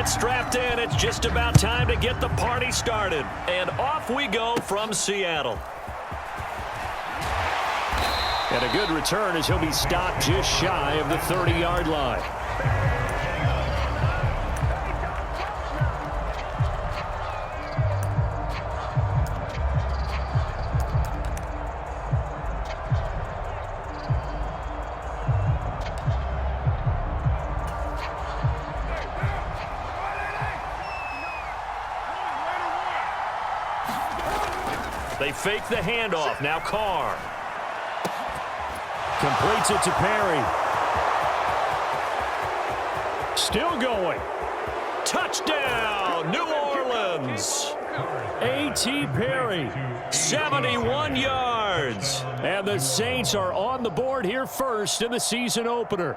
get strapped in. It's just about time to get the party started. And off we go from Seattle. And a good return as he'll be stopped just shy of the 30-yard line. They fake the handoff. Now Carr. Completes it to Perry. Still going. Touchdown, New Orleans. A.T. Perry, 71 yards. And the Saints are on the board here first in the season opener.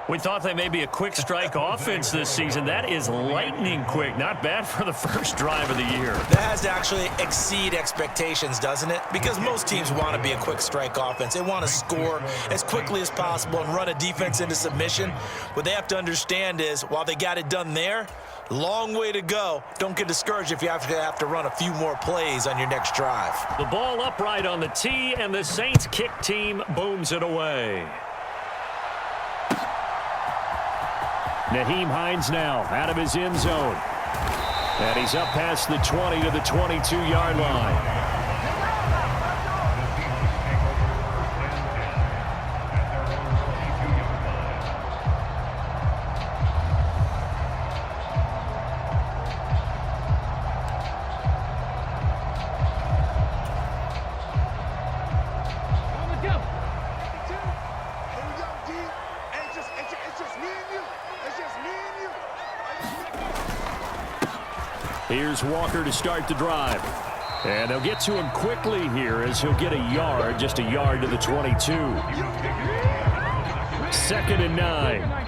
We thought they may be a quick strike offense this season. That is lightning quick. Not bad for the first drive of the year. That has to actually exceed expectations, doesn't it? Because most teams want to be a quick strike offense. They want to score as quickly as possible and run a defense into submission. What they have to understand is, while they got it done there, long way to go. Don't get discouraged if you have to run a few more plays on your next drive. The ball upright on the tee, and the Saints kick team booms it away. Nyheim Hines now out of his end zone. And he's up past the 20 to the 22-yard line. Here's Walker to start the drive. And they'll get to him quickly here as he'll get a yard, just a yard to the 22. 2nd and 9.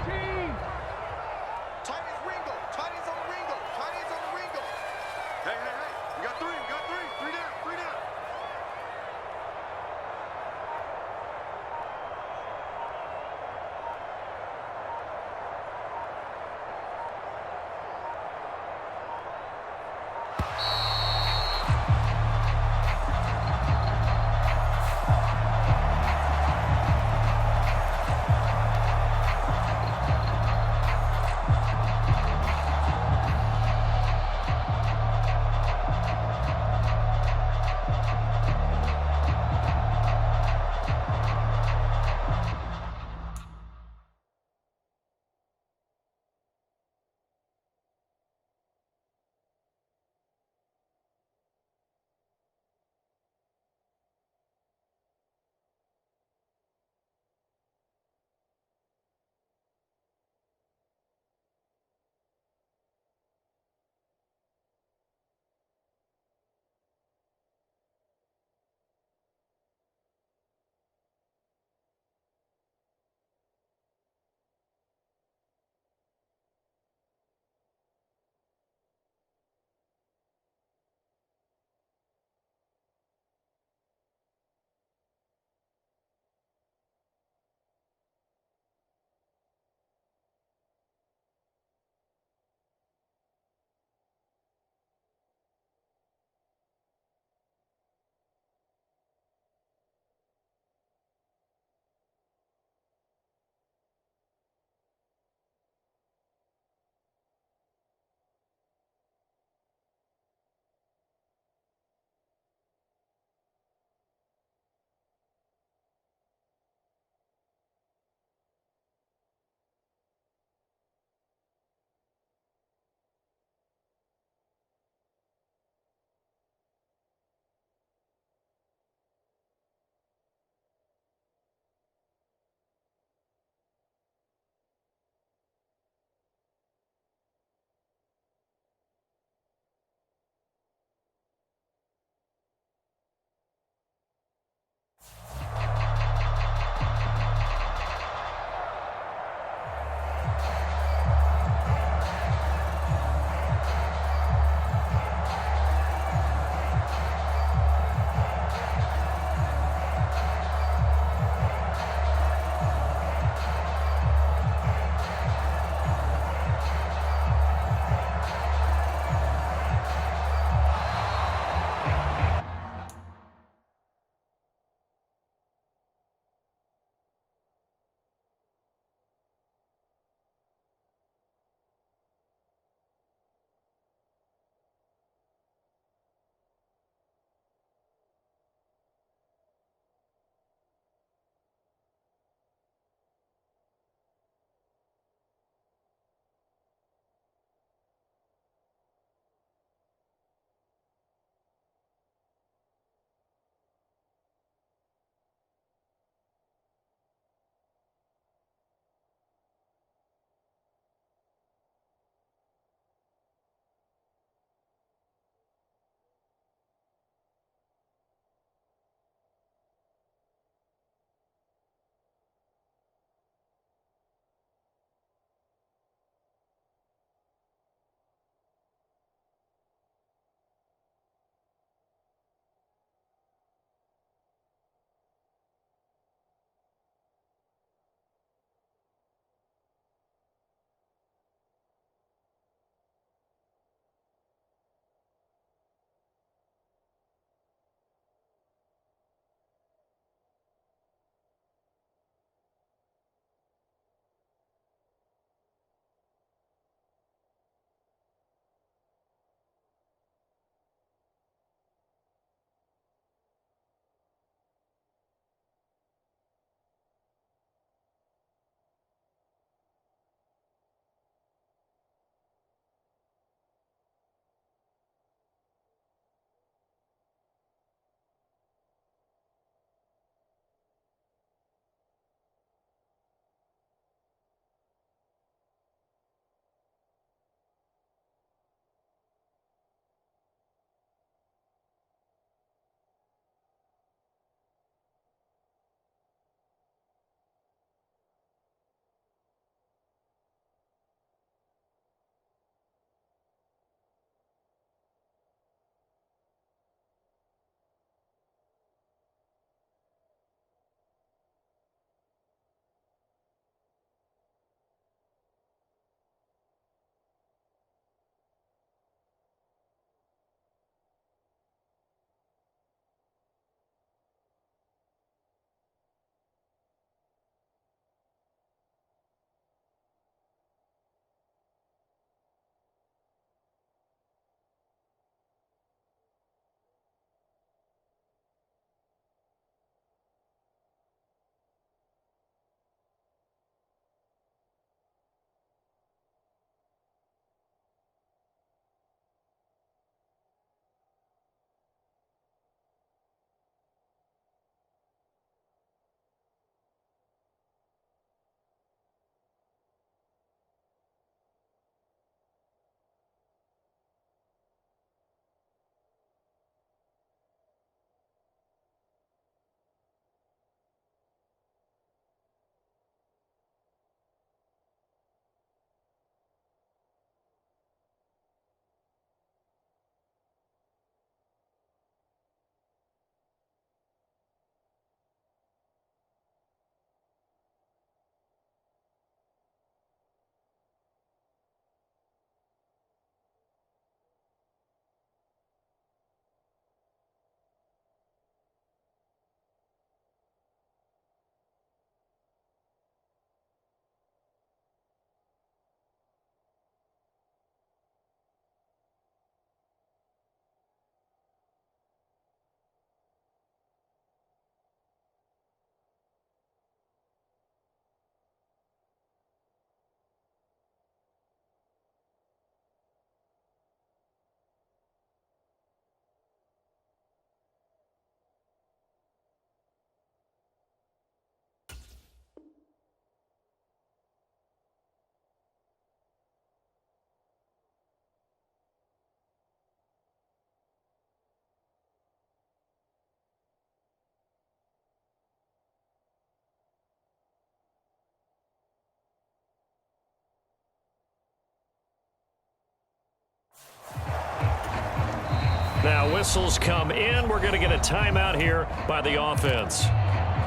Now whistles come in. We're going to get a timeout here by the offense.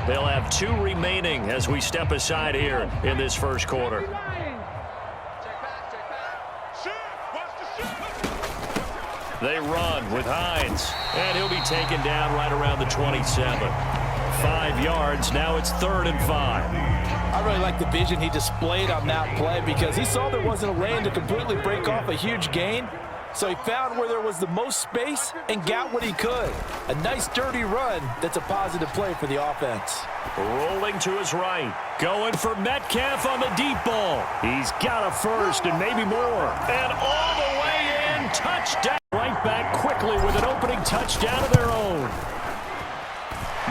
They'll have 2 remaining as we step aside here in this first quarter. They run with Hines, and he'll be taken down right around the 27. 5 yards. Now it's 3rd and 5. I really like the vision he displayed on that play because he saw there wasn't a lane to completely break off a huge gain. So he found where there was the most space and got what he could. A nice dirty run that's a positive play for the offense. Rolling to his right. Going for Metcalf on the deep ball. He's got a first and maybe more. And all the way in. Touchdown. Right back quickly with an opening touchdown of their own.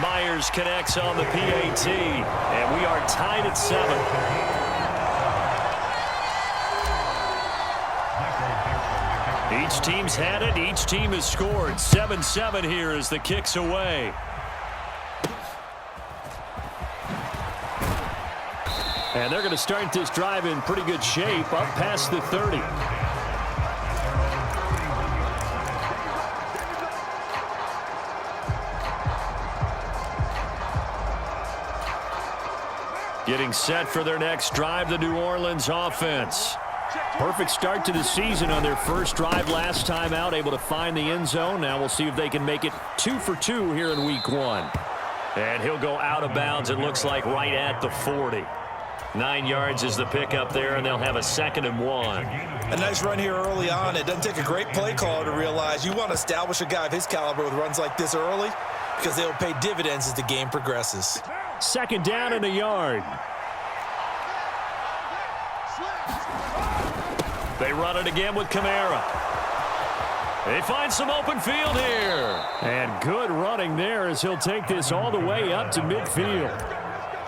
Myers connects on the PAT. And we are tied at 7. Each team's had it. Each team has scored. 7-7 here as the kick's away. And they're going to start this drive in pretty good shape, up past the 30. Getting set for their next drive, the New Orleans offense. Perfect start to the season on their first drive last time out, able to find the end zone. Now we'll see if they can make it 2 for 2 here in week 1. And he'll go out of bounds, it looks like, right at the 40. 9 yards is the pickup there, and they'll have a 2nd and 1. A nice run here early on. It doesn't take a great play caller to realize you want to establish a guy of his caliber with runs like this early because they'll pay dividends as the game progresses. 2nd down and a yard. They run it again with Kamara. They find some open field here. And good running there as he'll take this all the way up to midfield.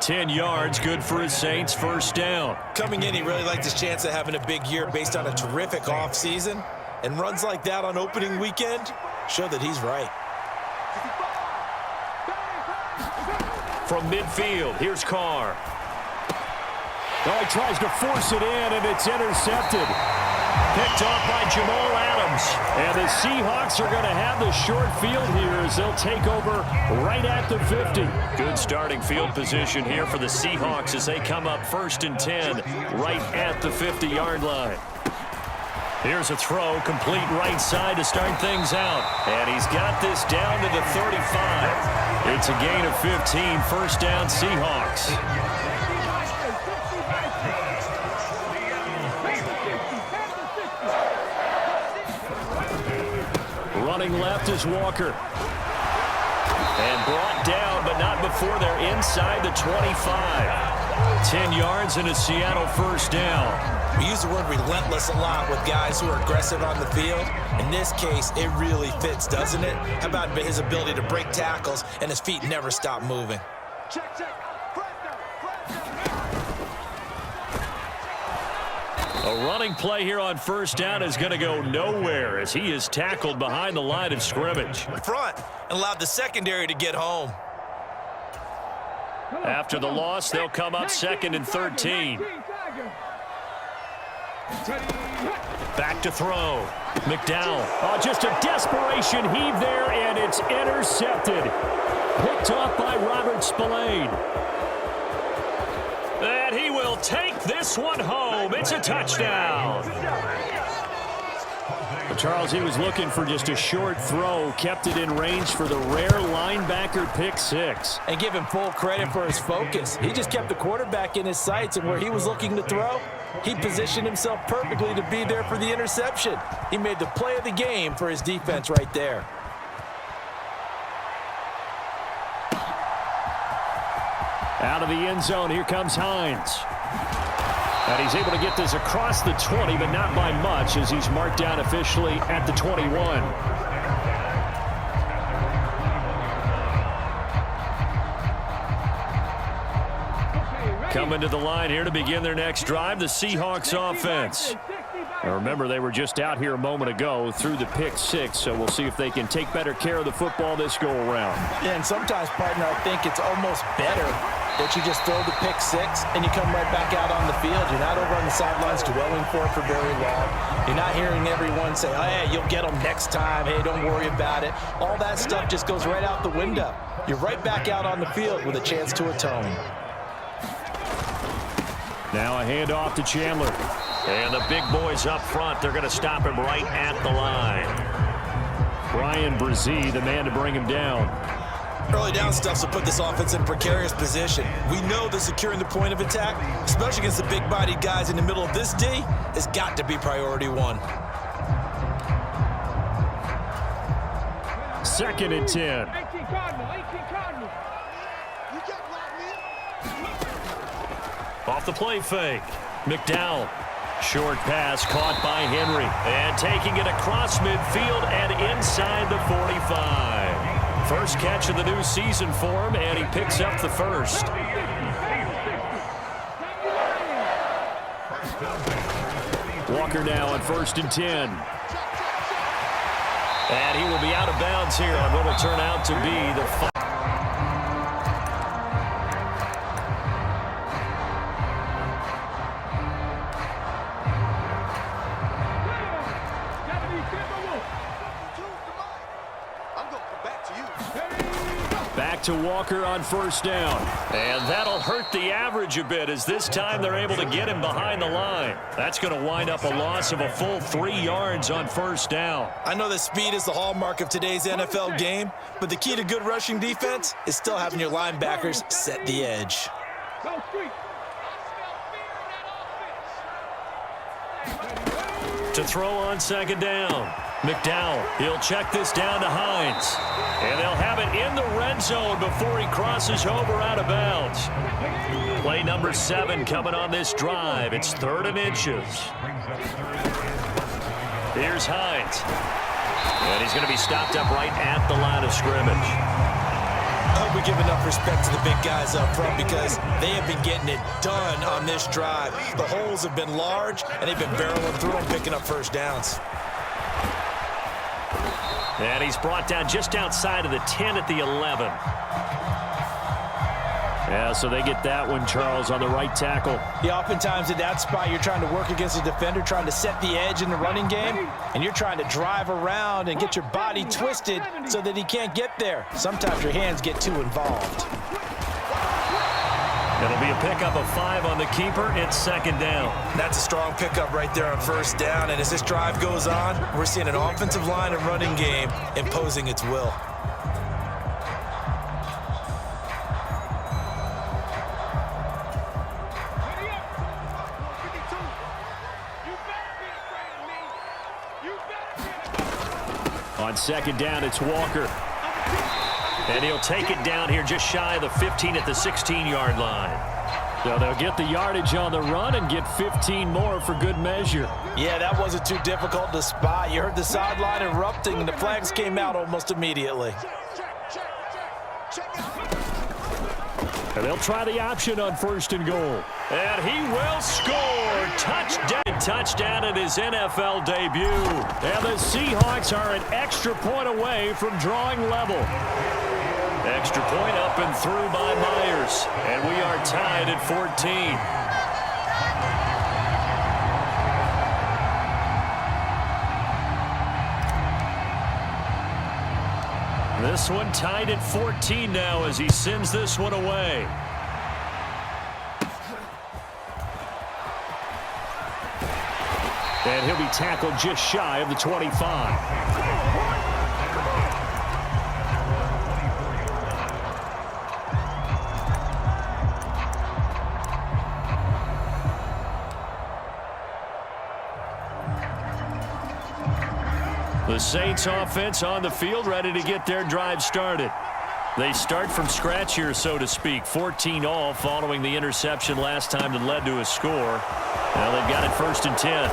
10 yards, good for his Saints, 1st down. Coming in, he really liked his chance of having a big year based on a terrific offseason. And runs like that on opening weekend show that he's right. From midfield, here's Carr. Oh, he tries to force it in, and it's intercepted. Picked off by Jamal Adams. And the Seahawks are going to have the short field here as they'll take over right at the 50. Good starting field position here for the Seahawks as they come up 1st and 10 right at the 50-yard line. Here's a throw, complete right side to start things out. And he's got this down to the 35. It's a gain of 15, 1st down Seahawks. Running left is Walker. And brought down, but not before they're inside the 25. 10 yards and a Seattle 1st down. We use the word relentless a lot with guys who are aggressive on the field. In this case, it really fits, doesn't it? How about his ability to break tackles and his feet never stop moving? A running play here on 1st down is going to go nowhere as he is tackled behind the line of scrimmage. Front and allowed the secondary to get home. After the loss, they'll come up 2nd and 13. Back to throw. McDowell. Oh, just a desperation heave there, and it's intercepted. Picked off by Robert Spillane. And he will take this one home. It's a touchdown. Charles, he was looking for just a short throw, kept it in range for the rare linebacker pick 6. And give him full credit for his focus. He just kept the quarterback in his sights, and where he was looking to throw, he positioned himself perfectly to be there for the interception. He made the play of the game for his defense right there. Out of the end zone, here comes Hines. And he's able to get this across the 20, but not by much as he's marked down officially at the 21. Coming to the line here to begin their next drive, the Seahawks offense. Now remember, they were just out here a moment ago through the pick 6, so we'll see if they can take better care of the football this go-around. Yeah, and sometimes, partner, I think it's almost better that you just throw the pick six and you come right back out on the field. You're not over on the sidelines dwelling for it for very long. You're not hearing everyone say, oh, hey, you'll get them next time. Hey, don't worry about it. All that stuff just goes right out the window. You're right back out on the field with a chance to atone. Now a handoff to Chandler. And the big boys up front, they're going to stop him right at the line. Brian Brzee, the man to bring him down. Early down stuff will put this offense in precarious position. We know that securing the point of attack, especially against the big-bodied guys in the middle of this D, has got to be priority one. 2nd and 10. Off the play fake. McDowell. Short pass caught by Henry. And taking it across midfield and inside the 45. First catch of the new season for him, and he picks up the first. Walker now on 1st and 10. And he will be out of bounds here on what will turn out to be the final. Back to Walker on 1st down. And that'll hurt the average a bit as this time they're able to get him behind the line. That's going to wind up a loss of a full 3 yards on 1st down. I know that speed is the hallmark of today's NFL game, but the key to good rushing defense is still having your linebackers set the edge. To throw on 2nd down. McDowell, he'll check this down to Hines. And they'll have it in the red zone before he crosses over out of bounds. Play number 7 coming on this drive. It's 3rd and inches. Here's Hines. And he's going to be stopped up right at the line of scrimmage. I hope we give enough respect to the big guys up front because they have been getting it done on this drive. The holes have been large, and they've been barreling through them, picking up first downs. And he's brought down just outside of the 10 at the 11. Yeah, so they get that one, Charles, on the right tackle. Yeah, oftentimes at that spot, you're trying to work against a defender, trying to set the edge in the running game, and you're trying to drive around and get your body twisted so that he can't get there. Sometimes your hands get too involved. It'll be a pickup of 5 on the keeper. It's 2nd down. That's a strong pickup right there on 1st down, and as this drive goes on, we're seeing an offensive line and running game imposing its will. On 2nd down, it's Walker. And he'll take it down here just shy of the 15 at the 16-yard line. So they'll get the yardage on the run and get 15 more for good measure. Yeah, that wasn't too difficult to spot. You heard the sideline erupting, and the flags came out almost immediately. And they'll try the option on 1st and goal. And he will score. Touchdown in his NFL debut. And the Seahawks are an extra point away from drawing level. Extra point up and through by Myers. And we are tied at 14. This one tied at 14 now as he sends this one away. And he'll be tackled just shy of the 25. The Saints offense on the field, ready to get their drive started. They start from scratch here, so to speak. 14 all following the interception last time that led to a score. Now they've got it 1st and 10.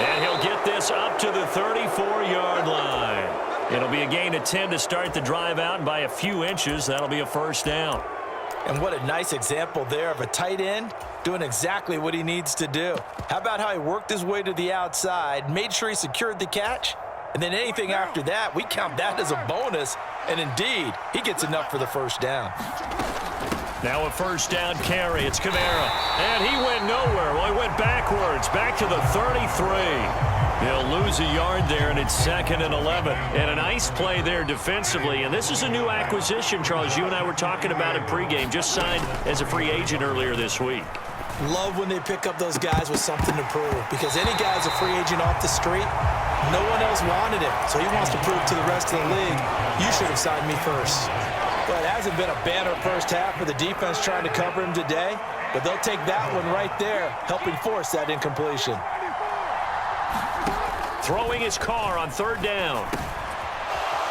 And he'll get this up to the 34-yard line. It'll be a gain of 10 to start the drive out, and by a few inches, that'll be a 1st down. And what a nice example there of a tight end doing exactly what he needs to do. How about how he worked his way to the outside, made sure he secured the catch, and then anything after that, we count that as a bonus. And indeed, he gets enough for the 1st down. Now a first down carry. It's Kamara. And he went nowhere. Well, he went backwards. Back to the 33. He'll lose a yard there, and it's 2nd and 11. And a nice play there defensively. And this is a new acquisition, Charles. You and I were talking about it pregame. Just signed as a free agent earlier this week. Love when they pick up those guys with something to prove, because any guy's a free agent off the street, no one else wanted him. So he wants to prove to the rest of the league, you should have signed me first. Well, it hasn't been a banner first half for the defense trying to cover him today, but they'll take that one right there, helping force that incompletion. Throwing his car on 3rd down.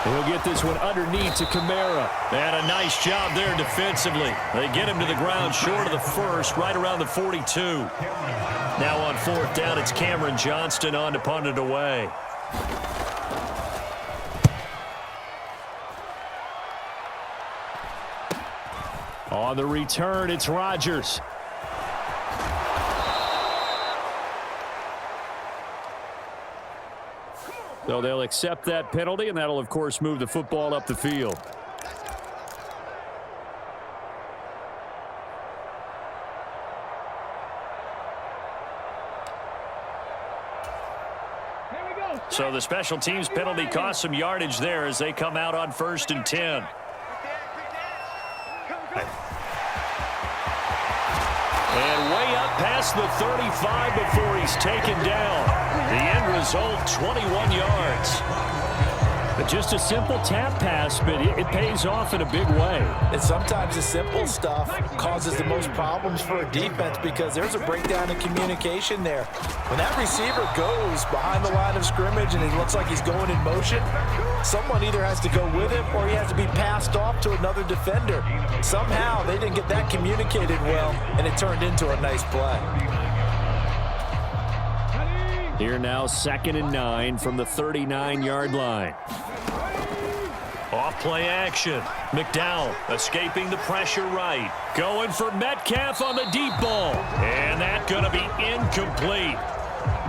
He'll get this one underneath to Kamara. And a nice job there defensively. They get him to the ground short of the first, right around the 42. Now on 4th down, it's Cameron Johnston on to punt it away. On the return, it's Rodgers. So they'll accept that penalty, and that'll, of course, move the football up the field. So the special teams penalty cost some yardage there as they come out on 1st and 10. And way up past the 35 before he's taken down. The end result, 21 yards. But just a simple tap pass, but it pays off in a big way. And sometimes the simple stuff causes the most problems for a defense because there's a breakdown in communication there. When that receiver goes behind the line of scrimmage and he looks like he's going in motion, someone either has to go with him or he has to be passed off to another defender. Somehow they didn't get that communicated well, and it turned into a nice play. Here now, 2nd and 9 from the 39-yard line. Off play action. McDowell escaping the pressure right. Going for Metcalf on the deep ball. And that's going to be incomplete.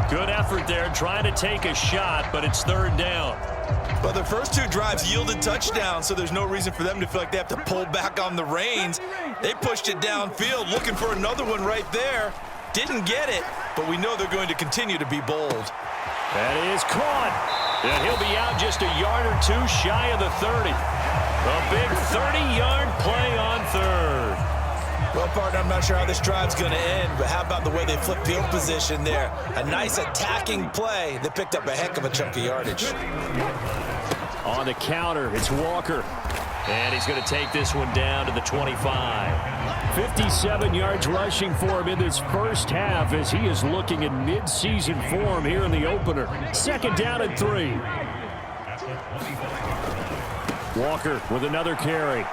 Good effort there trying to take a shot, but it's 3rd down. But their first 2 drives yielded touchdowns, so there's no reason for them to feel like they have to pull back on the reins. They pushed it downfield, looking for another one right there. Didn't get it, but we know they're going to continue to be bold. That is caught. And he'll be out just a yard or 2 shy of the 30. A big 30-yard play on 3rd. Well, partner, I'm not sure how this drive's going to end, but how about the way they flip field position there? A nice attacking play that picked up a heck of a chunk of yardage. On the counter, it's Walker. And he's going to take this one down to the 25. 57 yards rushing for him in this first half as he is looking in mid-season form here in the opener. 2nd down and 3. Walker with another carry.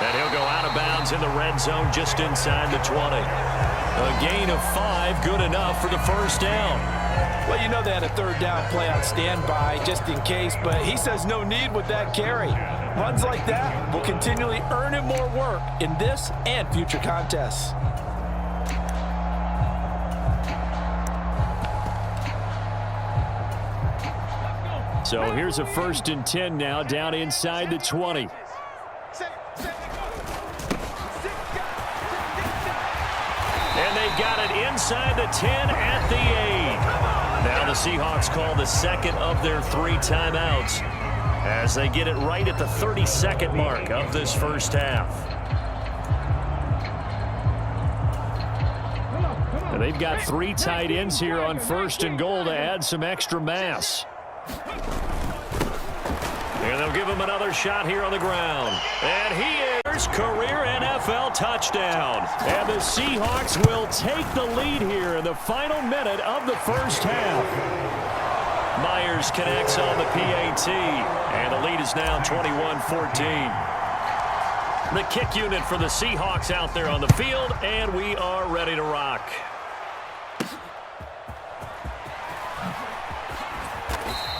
And he'll go out of bounds in the red zone just inside the 20. A gain of 5, good enough for the first down. Well, you know they had a 3rd down play on standby just in case, but he says no need with that carry. Runs like that will continually earn him more work in this and future contests. So here's a 1st and 10 now down inside the 20. And they've got it inside the 10 at the 8. Now the Seahawks call the 2nd of their 3 timeouts as they get it right at the 32nd mark of this first half. And they've got 3 tight ends here on 1st and goal to add some extra mass. And they'll give him another shot here on the ground. And he is career NFL touchdown. And the Seahawks will take the lead here in the final minute of the first half. Myers connects on the PAT, and the lead is now 21-14. The kick unit for the Seahawks out there on the field, and we are ready to rock.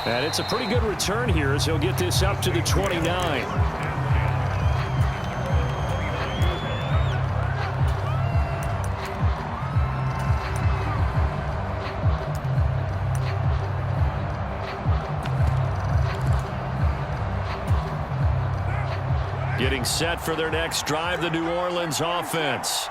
And it's a pretty good return here as he'll get this up to the 29. Getting set for their next drive, the New Orleans offense.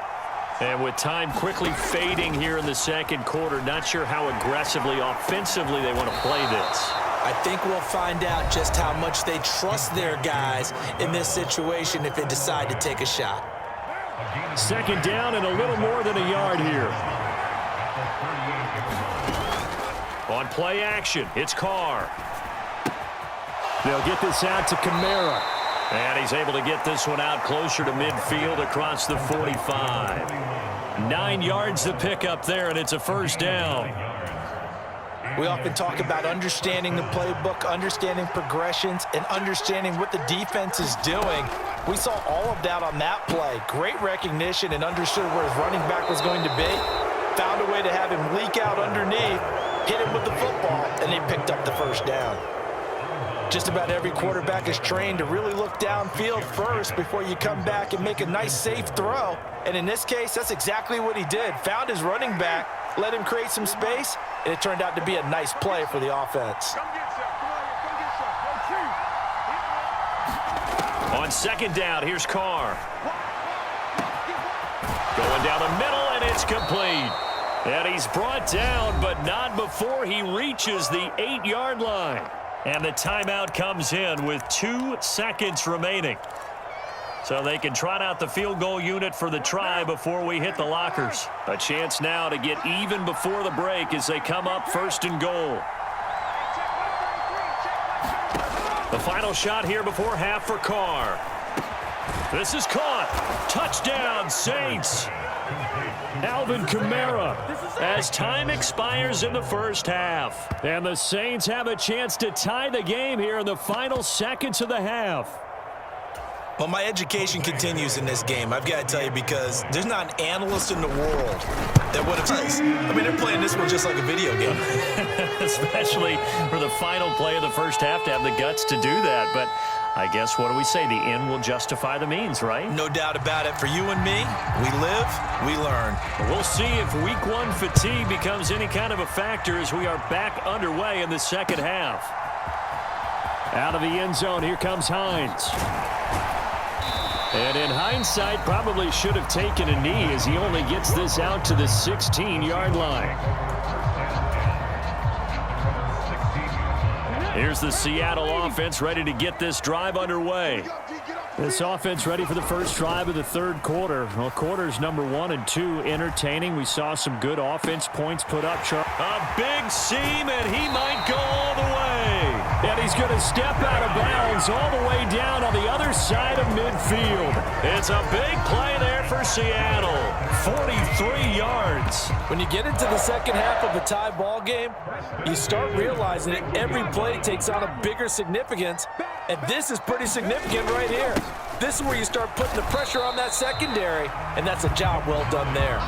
And with time quickly fading here in the second quarter, not sure how aggressively, offensively they want to play this. I think we'll find out just how much they trust their guys in this situation if they decide to take a shot. Second down and a little more than a yard here. On play action, it's Carr. They'll get this out to Kamara. And he's able to get this one out closer to midfield across the 45. 9 yards to pick up there, and it's a first down. We often talk about understanding the playbook, understanding progressions, and understanding what the defense is doing. We saw all of that on that play. Great recognition and understood where his running back was going to be. Found a way to have him leak out underneath, hit him with the football, and they picked up the first down. Just about every quarterback is trained to really look downfield first before you come back and make a nice, safe throw. And in this case, that's exactly what he did. Found his running back, let him create some space, and it turned out to be a nice play for the offense. On second down, here's Carr. Going down the middle, and it's complete. And he's brought down, but not before he reaches the 8-yard line. And the timeout comes in with 2 seconds remaining. So they can trot out the field goal unit for the try before we hit the lockers. A chance now to get even before the break as they come up first and goal. The final shot here before half for Carr. This is caught. Touchdown, Saints. Alvin Kamara as time expires in the first half. And the Saints have a chance to tie the game here in the final seconds of the half. Well, my education continues in this game, I've got to tell you, because there's not an analyst in the world that would have... I mean, they're playing this one just like a video game. Especially for the final play of the first half to have the guts to do that. But I guess, what do we say? The end will justify the means, right? No doubt about it. For you and me, we live, we learn. We'll see if week 1 fatigue becomes any kind of a factor as we are back underway in the second half. Out of the end zone, here comes Hines. And in hindsight, probably should have taken a knee as he only gets this out to the 16-yard line. Here's the Seattle offense ready to get this drive underway. This offense ready for the first drive of the third quarter. Well, quarters number 1 and 2 entertaining. We saw some good offense points put up. A big seam, and he might go all the way. And he's going to step out of bounds all the way down on the other side of midfield. It's a big play there for Seattle. 43 yards. When you get into the second half of a tie ball game, you start realizing that every play takes on a bigger significance, and this is pretty significant right here. This is where you start putting the pressure on that secondary, and that's a job well done there.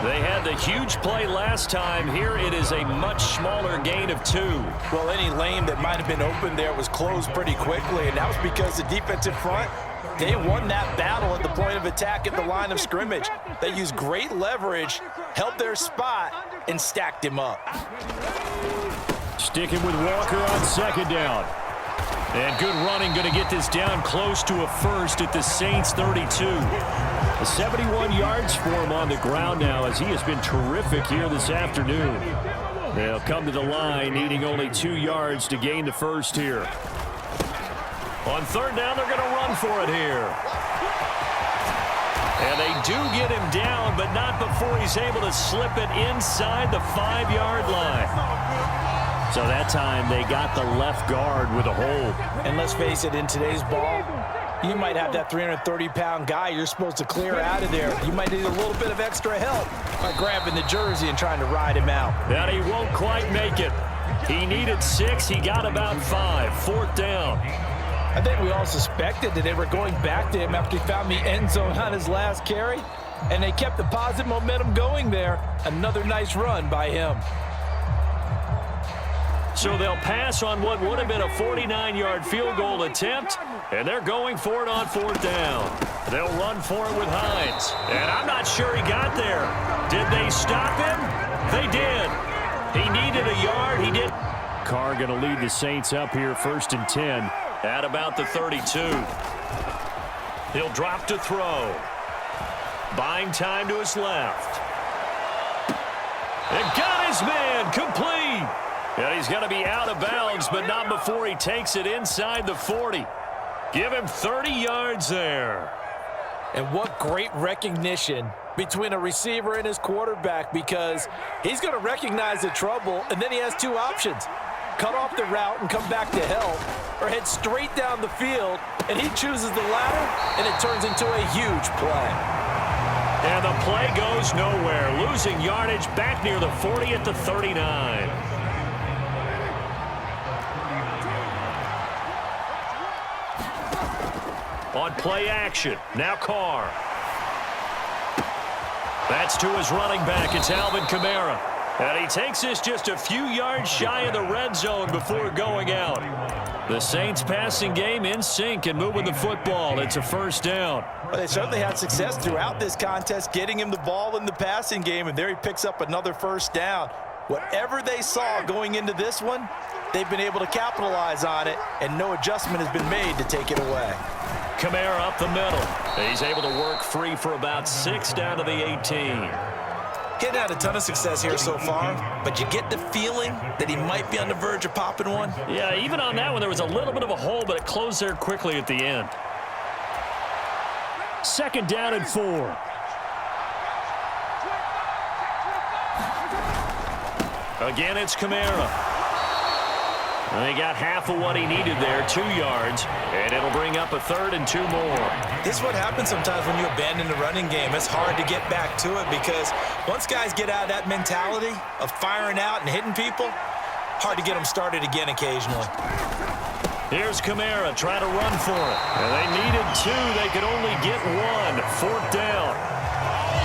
They had the huge play last time. Here it is a much smaller gain of 2. Well, any lane that might have been open there was closed pretty quickly, and that was because the defensive front, they won that battle at the point of attack at the line of scrimmage. They used great leverage, held their spot, and stacked him up. Sticking with Walker on second down. And good running, going to get this down close to a first at the Saints 32. 71 yards for him on the ground now as he has been terrific here this afternoon. They'll come to the line needing only 2 yards to gain the first here. On third down, they're going to run for it here. And they do get him down, but not before he's able to slip it inside the 5-yard line. So that time they got the left guard with a hold. And let's face it, in today's ball, you might have that 330-pound guy you're supposed to clear out of there. You might need a little bit of extra help by grabbing the jersey and trying to ride him out. And he won't quite make it. He needed 6. He got about 5. Fourth down. I think we all suspected that they were going back to him after he found the end zone on his last carry. And they kept the positive momentum going there. Another nice run by him. So they'll pass on what would have been a 49-yard field goal attempt, and they're going for it on fourth down. They'll run for it with Hines. And I'm not sure he got there. Did they stop him? They did. He needed a yard. He did. Carr going to lead the Saints up here first and 10 at about the 32. He'll drop to throw. Buying time to his left. And got his man complete. And he's going to be out of bounds, but not before he takes it inside the 40. Give him 30 yards there. And what great recognition between a receiver and his quarterback, because he's going to recognize the trouble, and then he has two options. Cut off the route and come back to help, or head straight down the field, and he chooses the latter, and it turns into a huge play. And the play goes nowhere, losing yardage back near the 40 at the 39. On play action, now Carr. That's to his running back. It's Alvin Kamara. And he takes this just a few yards shy of the red zone before going out. The Saints passing game in sync and moving the football. It's a first down. Well, they certainly had success throughout this contest, getting him the ball in the passing game, and there he picks up another first down. Whatever they saw going into this one, they've been able to capitalize on it, and no adjustment has been made to take it away. Kamara up the middle. He's able to work free for about 6 down to the 18. He's had a ton of success here so far, but you get the feeling that he might be on the verge of popping one. Yeah, even on that one, there was a little bit of a hole, but it closed there quickly at the end. 2nd down and 4. Again, it's Kamara. And he got half of what he needed there, 2 yards, and it'll bring up a 3rd and 2 more. This is what happens sometimes when you abandon the running game. It's hard to get back to it because once guys get out of that mentality of firing out and hitting people, hard to get them started again occasionally. Here's Kamara trying to run for it. And they needed 2. They could only get 1. 4th down.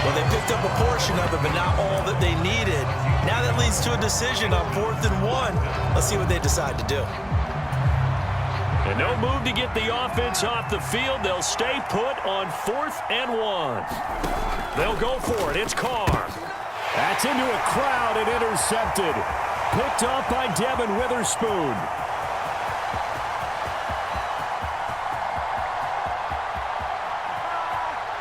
Well, they picked up a portion of it, but not all that they needed. Now that leads to a decision on 4th and 1. Let's see what they decide to do. And no move to get the offense off the field. They'll stay put on 4th and 1. They'll go for it. It's Carr. That's into a crowd and intercepted. Picked off by Devin Witherspoon.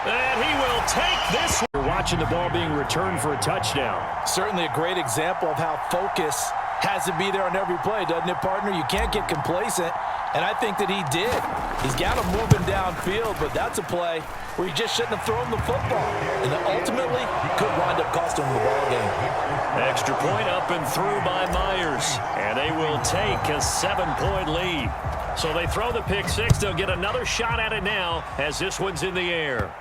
And he will take this. We're watching the ball being returned for a touchdown. Certainly a great example of how focus has to be there on every play, doesn't it, partner? You can't get complacent, and I think that he did. He's got him moving downfield, but that's a play where he just shouldn't have thrown the football, and ultimately could wind up costing him the ball game. Extra point up and through by Myers, and they will take a 7-point lead. So they throw the pick six. They'll get another shot at it now as this one's in the air.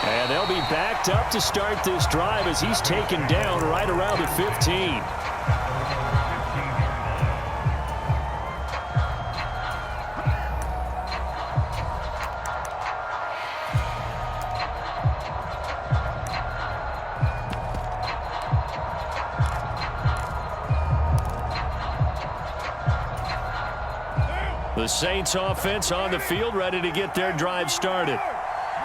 And they'll be backed up to start this drive as he's taken down right around the 15. The Saints offense on the field, ready to get their drive started.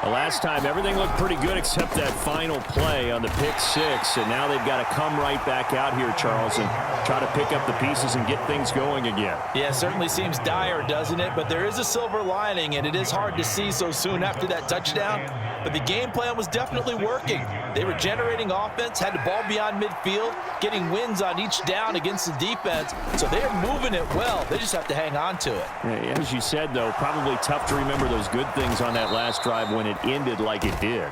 The last time, everything looked pretty good except that final play on the pick six, and now they've got to come right back out here, Charles, and try to pick up the pieces and get things going again. Yeah, it certainly seems dire, doesn't it? But there is a silver lining, and it is hard to see so soon after that touchdown. But the game plan was definitely working. They were generating offense, had the ball beyond midfield, getting wins on each down against the defense. So they're moving it well. They just have to hang on to it. Yeah, as you said, though, probably tough to remember those good things on that last drive when it ended like it did.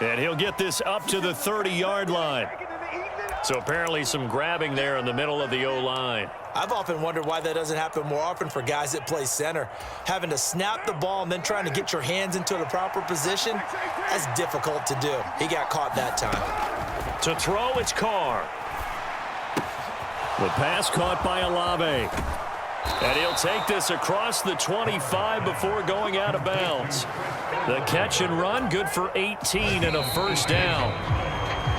And he'll get this up to the 30-yard line. So apparently some grabbing there in the middle of the O-line. I've often wondered why that doesn't happen more often for guys that play center. Having to snap the ball and then trying to get your hands into the proper position, that's difficult to do. He got caught that time. To throw, it's Carr. The pass caught by Olave. And he'll take this across the 25 before going out of bounds. The catch and run, good for 18 and a first down.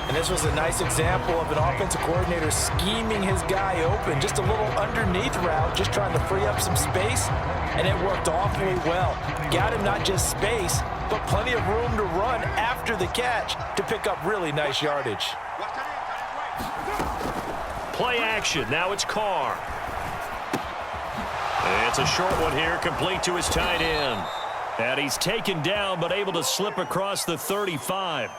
And this was a nice example of an offensive coordinator scheming his guy open. Just a little underneath route, just trying to free up some space, and it worked awfully well. Got him not just space, but plenty of room to run after the catch to pick up really nice yardage. Play action. Now it's Carr. It's a short one here, complete to his tight end. And he's taken down, but able to slip across the 35.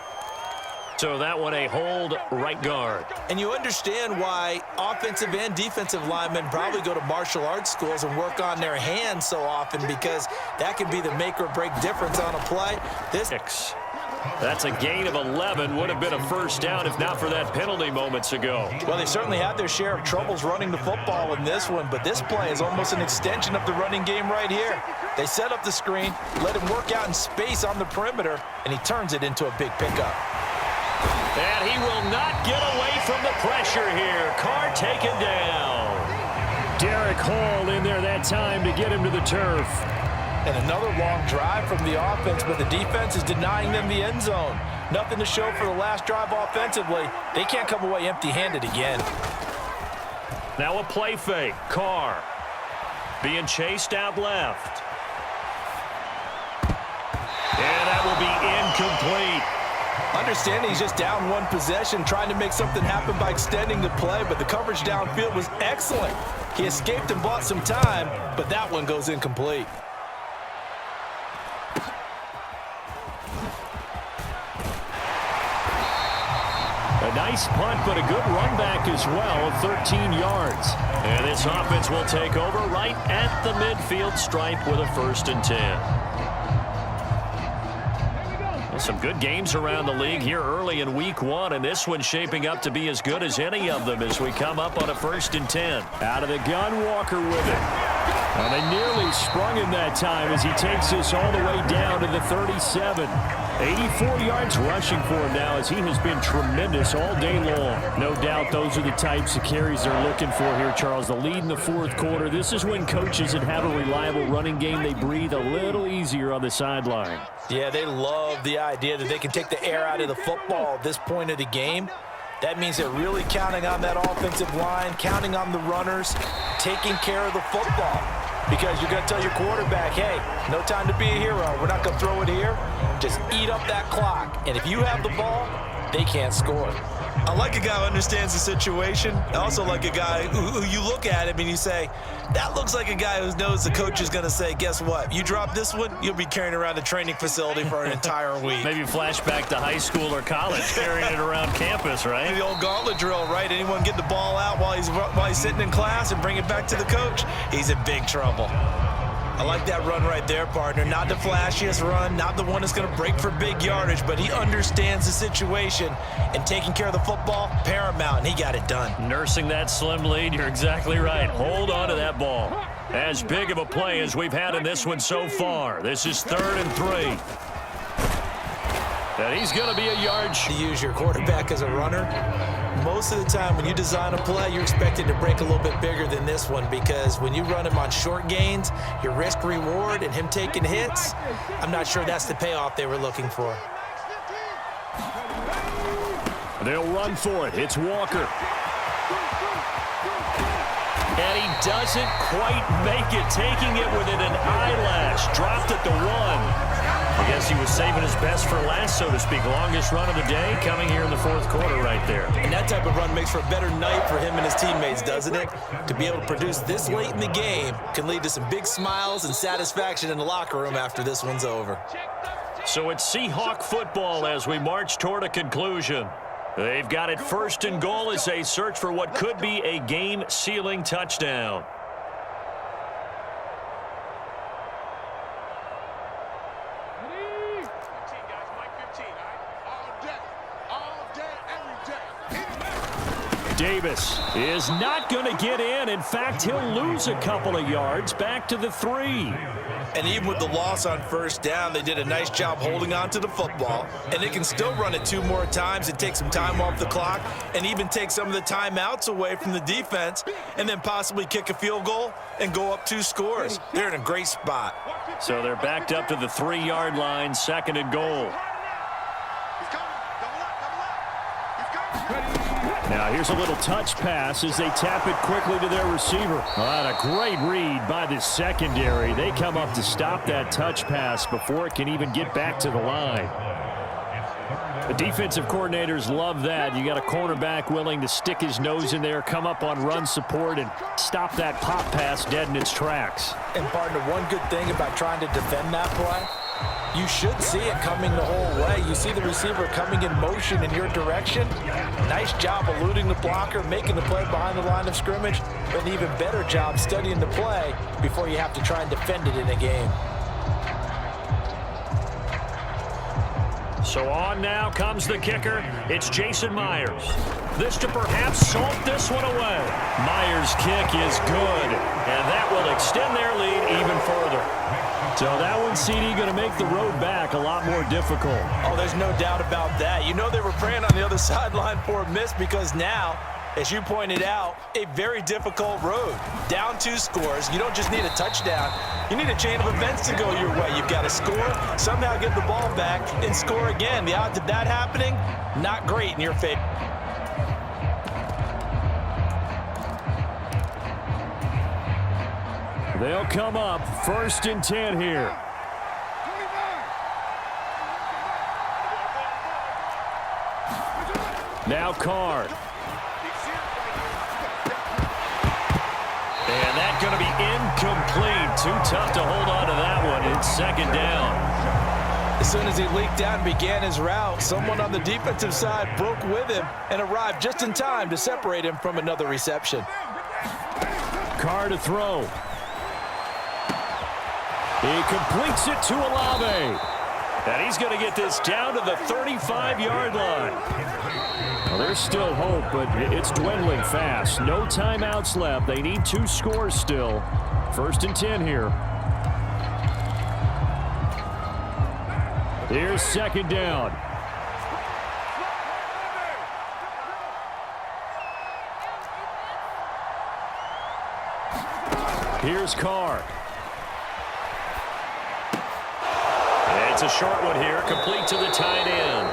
So that one a hold right guard. And you understand why offensive and defensive linemen probably go to martial arts schools and work on their hands so often, because that can be the make or break difference on a play. That's a gain of 11. Would have been a first down if not for that penalty moments ago. Well, they certainly had their share of troubles running the football in this one, but this play is almost an extension of the running game right here. They set up the screen, let him work out in space on the perimeter, and he turns it into a big pickup. And he will not get away from the pressure here. Carr taken down. Derek Hall in there that time to get him to the turf. And another long drive from the offense, but the defense is denying them the end zone. Nothing to show for the last drive offensively. They can't come away empty-handed again. Now a play fake. Carr being chased out left. And that will be incomplete. Understanding he's just down one possession, trying to make something happen by extending the play, but the coverage downfield was excellent. He escaped and bought some time, but that one goes incomplete. A nice punt, but a good run back as well, 13 yards. And this offense will take over right at the midfield stripe with a 1st and 10. Some good games around the league here early in week 1, and this one's shaping up to be as good as any of them as we come up on a 1st and 10. Out of the gun, Walker with it. And they nearly sprung him that time as he takes this all the way down to the 37. 84 yards rushing for him now, as he has been tremendous all day long. No doubt those are the types of carries they're looking for here, Charles. The lead in the 4th quarter. This is when coaches that have a reliable running game, they breathe a little easier on the sideline. Yeah, they love the idea that they can take the air out of the football at this point of the game. That means they're really counting on that offensive line, counting on the runners, taking care of the football. Because you're going to tell your quarterback, hey, no time to be a hero. We're not going to throw it here. Just eat up that clock. And if you have the ball, they can't score. I like a guy who understands the situation. I also like a guy who you look at him and you say, that looks like a guy who knows the coach is going to say, guess what? You drop this one, you'll be carrying around the training facility for an entire week. Maybe flashback to high school or college, carrying it around campus, right? The old gauntlet drill, right? Anyone get the ball out while he's sitting in class and bring it back to the coach, he's in big trouble. I like that run right there, partner. Not the flashiest run, not the one that's going to break for big yardage, but he understands the situation, and taking care of the football, paramount, and he got it done. Nursing that slim lead, you're exactly right. Hold on to that ball. As big of a play as we've had in this one so far. This is 3rd and 3. And he's going to be a yard short. To use your quarterback as a runner, most of the time when you design a play, you're expected to break a little bit bigger than this one, because when you run him on short gains, your risk reward and him taking hits, I'm not sure that's the payoff they were looking for. They'll run for it. It's Walker. And he doesn't quite make it, taking it within an eyelash. Dropped at the 1. I guess he was saving his best for last, so to speak. Longest run of the day coming here in the 4th quarter right there. And that type of run makes for a better night for him and his teammates, doesn't it? To be able to produce this late in the game can lead to some big smiles and satisfaction in the locker room after this one's over. So it's Seahawk football as we march toward a conclusion. They've got it 1st and goal as they search for what could be a game-sealing touchdown. Davis is not going to get in. In fact, he'll lose a couple of yards back to the 3. And even with the loss on 1st down, they did a nice job holding on to the football. And they can still run it 2 more times and take some time off the clock, and even take some of the timeouts away from the defense, and then possibly kick a field goal and go up 2 scores. They're in a great spot. So they're backed up to the 3-yard line, 2nd and goal. Now here's a little touch pass as they tap it quickly to their receiver. A great read by the secondary. They come up to stop that touch pass before it can even get back to the line. The defensive coordinators love that. You got a cornerback willing to stick his nose in there, come up on run support, and stop that pop pass dead in its tracks. And partner, one good thing about trying to defend that play, you should see it coming the whole way. You see the receiver coming in motion in your direction. Nice job eluding the blocker, making the play behind the line of scrimmage, but an even better job studying the play before you have to try and defend it in a game. So on now comes the kicker. It's Jason Myers. This to perhaps salt this one away. Myers' kick is good, and that will extend their lead even further. So that one, CD, going to make the road back a lot more difficult. Oh, there's no doubt about that. You know they were praying on the other sideline for a miss because now, as you pointed out, a very difficult road. Down 2 scores. You don't just need a touchdown. You need a chain of events to go your way. You've got to score, somehow get the ball back, and score again. The odds of that happening, not great in your favor. They'll come up 1st and 10 here. Now Card. And that's going to be incomplete. Too tough to hold on to that one. It's 2nd down. As soon as he leaked out and began his route, someone on the defensive side broke with him and arrived just in time to separate him from another reception. Carr to throw. He completes it to Olave. And he's going to get this down to the 35-yard line. Well, there's still hope, but it's dwindling fast. No timeouts left. They need 2 scores still. 1st and 10 here. Here's 2nd down. Here's Carr. It's a short one here, complete to the tight end.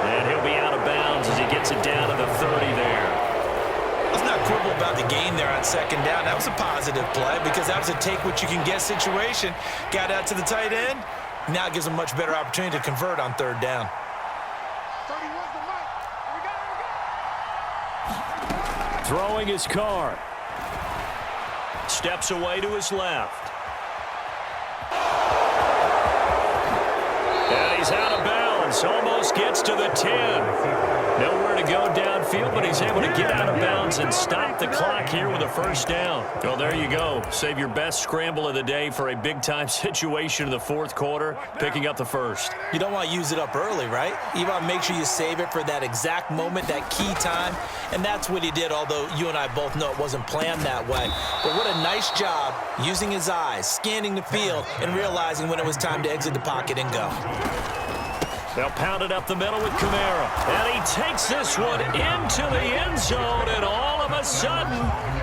And he'll be out of bounds as he gets it down to the 30 there. Let's not quibble about the gain there on 2nd down. That was a positive play because that was a take-what-you-can-get situation. Got out to the tight end. Now it gives him a much better opportunity to convert on 3rd down. Throwing his Carr. Steps away to his left. And he's out of bounds. Almost gets to the 10. Nowhere to go downfield, but he's able to get out of bounds and stop the clock here with a 1st down. Well, there you go. Save your best scramble of the day for a big-time situation in the 4th quarter, picking up the 1st. You don't want to use it up early, right? You want to make sure you save it for that exact moment, that key time, and that's what he did, although you and I both know it wasn't planned that way. But what a nice job using his eyes, scanning the field, and realizing when it was time to exit the pocket and go. They'll pound it up the middle with Kamara. And he takes this one into the end zone, and all of a sudden,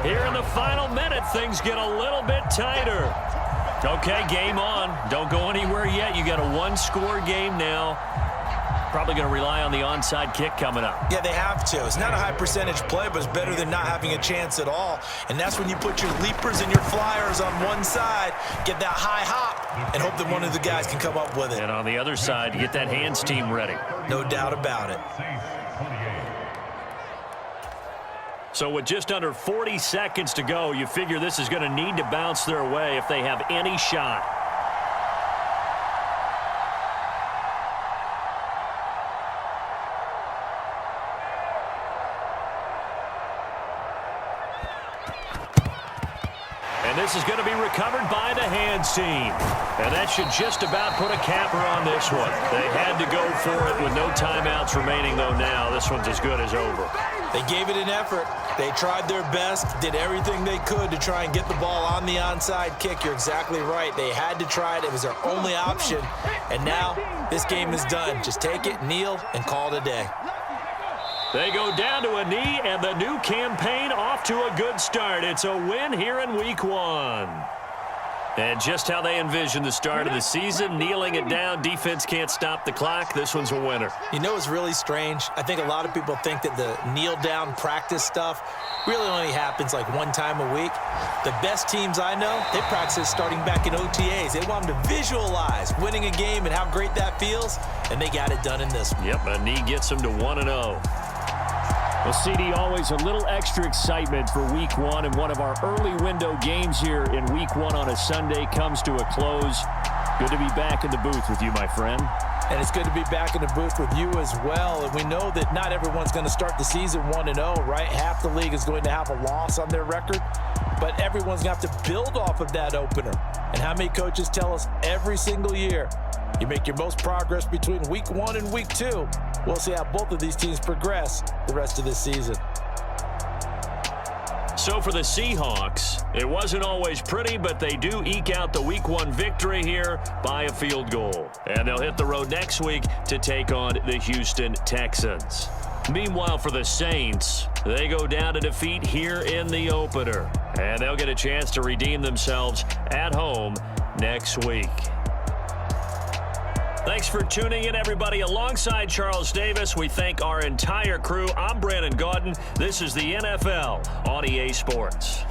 here in the final minute, things get a little bit tighter. Okay, game on. Don't go anywhere yet. You got a 1-score game now. Probably going to rely on the onside kick coming up. Yeah, they have to. It's not a high percentage play, but it's better than not having a chance at all. And that's when you put your leapers and your flyers on one side, get that high hop, and hope that one of the guys can come up with it. And on the other side, get that hands team ready. No doubt about it. So with just under 40 seconds to go, you figure this is going to need to bounce their way if they have any shot. And this is going to be recovered by the hands team. And that should just about put a capper on this one. They had to go for it with no timeouts remaining, though now this one's as good as over. They gave it an effort. They tried their best, did everything they could to try and get the ball on the onside kick. You're exactly right. They had to try it. It was their only option. And now this game is done. Just take it, kneel, and call it a day. They go down to a knee, and the new campaign off to a good start. It's a win here in Week 1. And just how they envision the start of the season, kneeling it down, defense can't stop the clock. This one's a winner. You know what's really strange? I think a lot of people think that the kneel-down practice stuff really only happens like one time a week. The best teams I know, they practice starting back in OTAs. They want them to visualize winning a game and how great that feels, and they got it done in this one. Yep, a knee gets them to 1-0. Well, CD, always a little extra excitement for Week 1, and one of our early window games here in Week 1 on a Sunday comes to a close. Good to be back in the booth with you, my friend. And it's good to be back in the booth with you as well. And we know that not everyone's going to start the season 1-0, right? Half the league is going to have a loss on their record, but everyone's going to have to build off of that opener. And how many coaches tell us every single year, you make your most progress between Week 1 and Week 2. We'll see how both of these teams progress the rest of this season. So for the Seahawks, it wasn't always pretty, but they do eke out the Week 1 victory here by a field goal. And they'll hit the road next week to take on the Houston Texans. Meanwhile, for the Saints, they go down to defeat here in the opener. And they'll get a chance to redeem themselves at home next week. Thanks for tuning in, everybody. Alongside Charles Davis, we thank our entire crew. I'm Brandon Gaudin. This is the NFL on EA Sports.